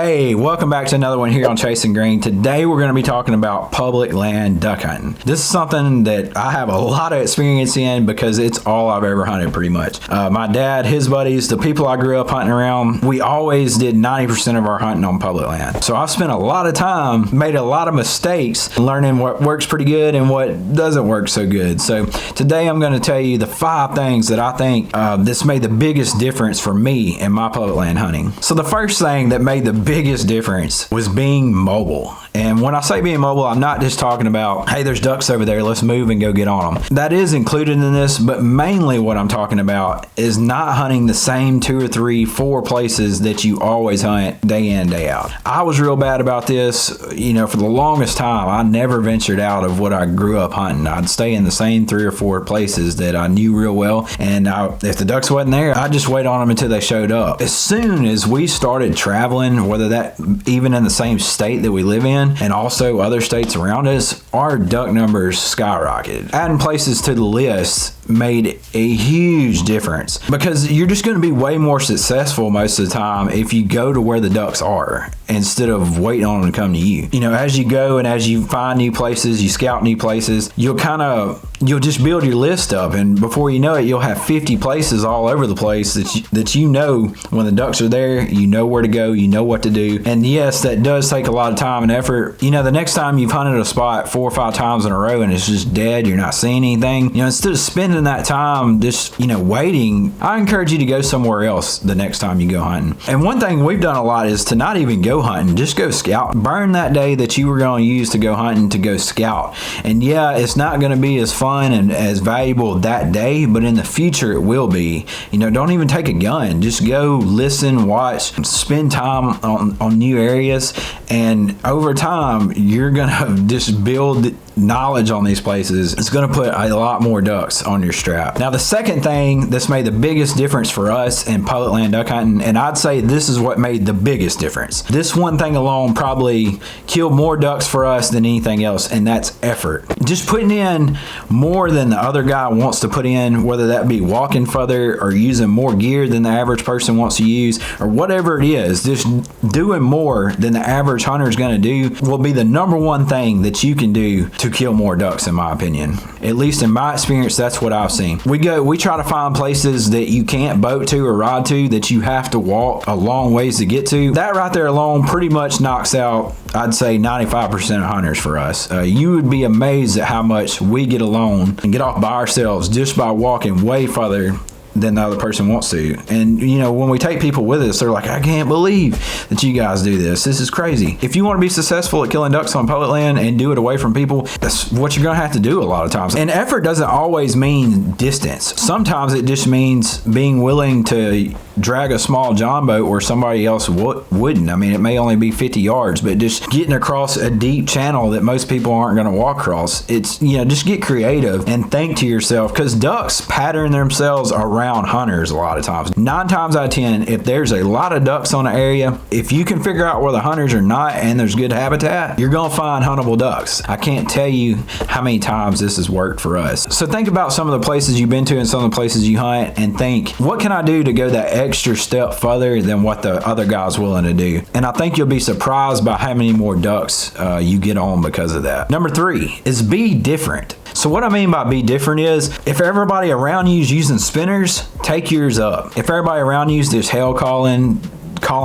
Hey, welcome back to another one here on Chasing Green. Today we're going to be talking about public land duck hunting. This is something that I have a lot of experience in because it's all I've ever hunted pretty much. My dad, his buddies, the people I grew up hunting around, we always did 90% of our hunting on public land. So I've spent a lot of time, made a lot of mistakes, learning what works pretty good and what doesn't work so good. So today I'm going to tell you the 5 things that I think this made the biggest difference for me in my public land hunting. So the first thing that made the biggest difference was being mobile. And when I say being mobile, I'm not just talking about, hey, there's ducks over there, let's move and go get on them. That is included in this, but mainly what I'm talking about is not hunting the same 2 or 3, 4 places that you always hunt day in, day out. I was real bad about this. For the longest time, I never ventured out of what I grew up hunting. I'd stay in the same 3 or 4 places that I knew real well, and if the ducks wasn't there, I'd just wait on them until they showed up. As soon as we started traveling, whether that even in the same state that we live in and also other states around us, our duck numbers skyrocketed. Adding places to the list made a huge difference because you're just going to be way more successful most of the time if you go to where the ducks are instead of waiting on them to come to you. As you go and as you find new places, you scout new places, you'll just build your list up, and before you know it, you'll have 50 places all over the place that you know when the ducks are there, you know where to go, you know what to do. And yes, that does take a lot of time and effort. The next time you've hunted a spot 4 or 5 times in a row and it's just dead, you're not seeing anything, instead of spending that time just waiting, I encourage you to go somewhere else the next time you go hunting. And one thing we've done a lot is to not even go hunting, just go scout. Burn that day that you were going to use to go hunting to go scout. And yeah, it's not going to be as fun and as valuable that day, but in the future it will be. Don't even take a gun, just go listen, watch, spend time on new areas, and over time you're gonna just build knowledge on these places. It's going to put a lot more ducks on your strap. Now, the second thing that's made the biggest difference for us in public land duck hunting, and I'd say this is what made the biggest difference. This one thing alone probably killed more ducks for us than anything else, and that's effort. Just putting in more than the other guy wants to put in, whether that be walking further or using more gear than the average person wants to use, or whatever it is, just doing more than the average hunter is going to do will be the number one thing that you can do to kill more ducks, in my opinion. At least in my experience, that's what I've seen. We try to find places that you can't boat to or ride to, that you have to walk a long ways to get to. That right there alone pretty much knocks out, I'd say, 95% of hunters for us. You would be amazed at how much we get alone and get off by ourselves just by walking way further than the other person wants to. And when we take people with us, they're like, I can't believe that you guys do this. This is crazy. If you want to be successful at killing ducks on public land and do it away from people, that's what you're going to have to do a lot of times. And effort doesn't always mean distance. Sometimes it just means being willing to drag a small john boat where somebody else wouldn't. I mean, it may only be 50 yards, but just getting across a deep channel that most people aren't going to walk across. It's, just get creative and think to yourself, because ducks pattern themselves around hunters a lot of times. 9 times out of 10, if there's a lot of ducks on an area, if you can figure out where the hunters are not and there's good habitat, you're going to find huntable ducks. I can't tell you how many times this has worked for us. So think about some of the places you've been to and some of the places you hunt and think, what can I do to go that extra step further than what the other guy's willing to do? And I think you'll be surprised by how many more ducks you get on because of that. Number 3 is be different. So what I mean by be different is, if everybody around you is using spinners, take yours up. If everybody around you is just hail calling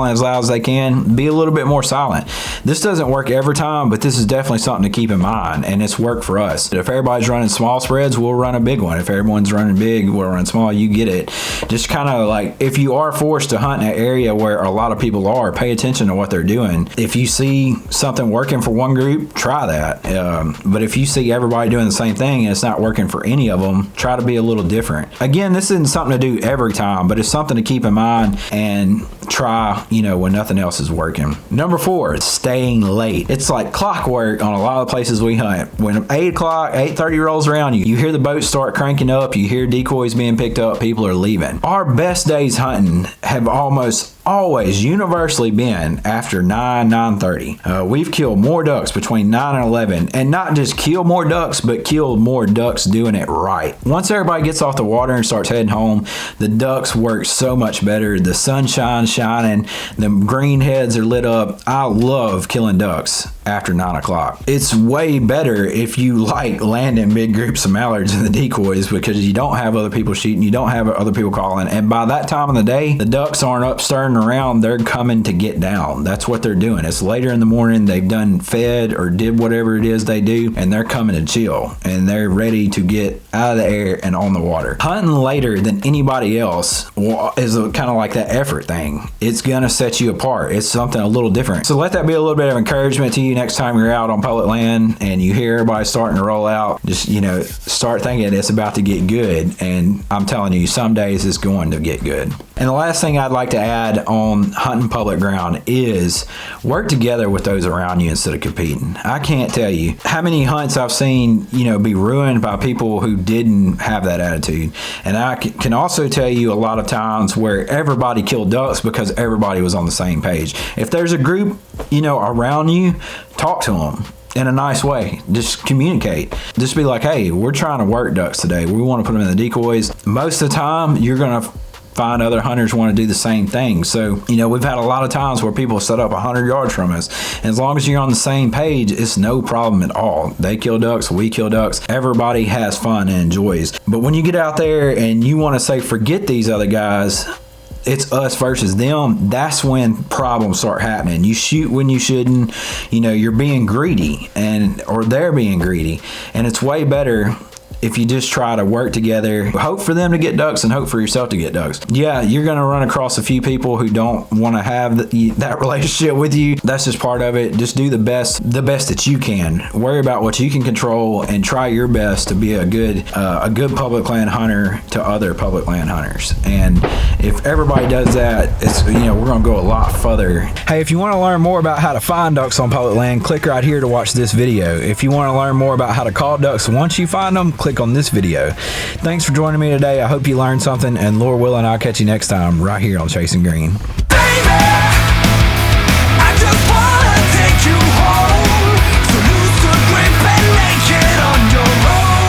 as loud as they can, be a little bit more silent. This doesn't work every time, but this is definitely something to keep in mind, and it's worked for us. If everybody's running small spreads, we'll run a big one. If everyone's running big, we'll run small. You get it. Just kind of like, if you are forced to hunt in an area where a lot of people are, pay attention to what they're doing. If you see something working for one group, try that. But if you see everybody doing the same thing and it's not working for any of them, try to be a little different. Again, this isn't something to do every time, but it's something to keep in mind and try, when nothing else is working. Number 4, staying late. It's like clockwork on a lot of places we hunt. When 8 o'clock, 8:30 rolls around, you hear the boats start cranking up, you hear decoys being picked up, people are leaving. Our best days hunting have almost always universally been after 9:30. We've killed more ducks between 9 and 11, and not just kill more ducks, but killed more ducks doing it right. Once everybody gets off the water and starts heading home, the ducks work so much better. The sunshine shining, in. The green heads are lit up. I love killing ducks after 9 o'clock. It's way better if you like landing big groups of mallards in the decoys, because you don't have other people shooting, you don't have other people calling, and by that time of the day, the ducks aren't up stirring around, they're coming to get down. That's what they're doing. It's later in the morning, they've done fed or did whatever it is they do, and they're coming to chill, and they're ready to get out of the air and on the water. Hunting later than anybody else is kind of like that effort thing. It's gonna set you apart. It's something a little different. So let that be a little bit of encouragement to you next time you're out on public land and you hear everybody starting to roll out. Just, start thinking it's about to get good, and I'm telling you, some days it's going to get good. And the last thing I'd like to add on hunting public ground is work together with those around you instead of competing. I can't tell you how many hunts I've seen, be ruined by people who didn't have that attitude. And I can also tell you a lot of times where everybody killed ducks because everybody was on the same page. If there's a group, around you, talk to them in a nice way. Just communicate. Just be like, hey, we're trying to work ducks today. We want to put them in the decoys. Most of the time, you're going to find other hunters want to do the same thing. So, we've had a lot of times where people set up 100 yards from us. And as long as you're on the same page, it's no problem at all. They kill ducks, we kill ducks. Everybody has fun and enjoys. But when you get out there and you want to say, forget these other guys, it's us versus them, that's when problems start happening. You shoot when you shouldn't, you're being greedy, or they're being greedy. And it's way better if you just try to work together, hope for them to get ducks and hope for yourself to get ducks. Yeah, you're going to run across a few people who don't want to have that relationship with you. That's just part of it. Just do the best that you can. Worry about what you can control and try your best to be a good public land hunter to other public land hunters. And if everybody does that, it's we're going to go a lot further. Hey, if you want to learn more about how to find ducks on public land, click right here to watch this video. If you want to learn more about how to call ducks once you find them, click on this video. Thanks for joining me today. I hope you learned something, and Lord willing, I'll catch you next time right here on Chasing Green. Baby, I just wanna take you home.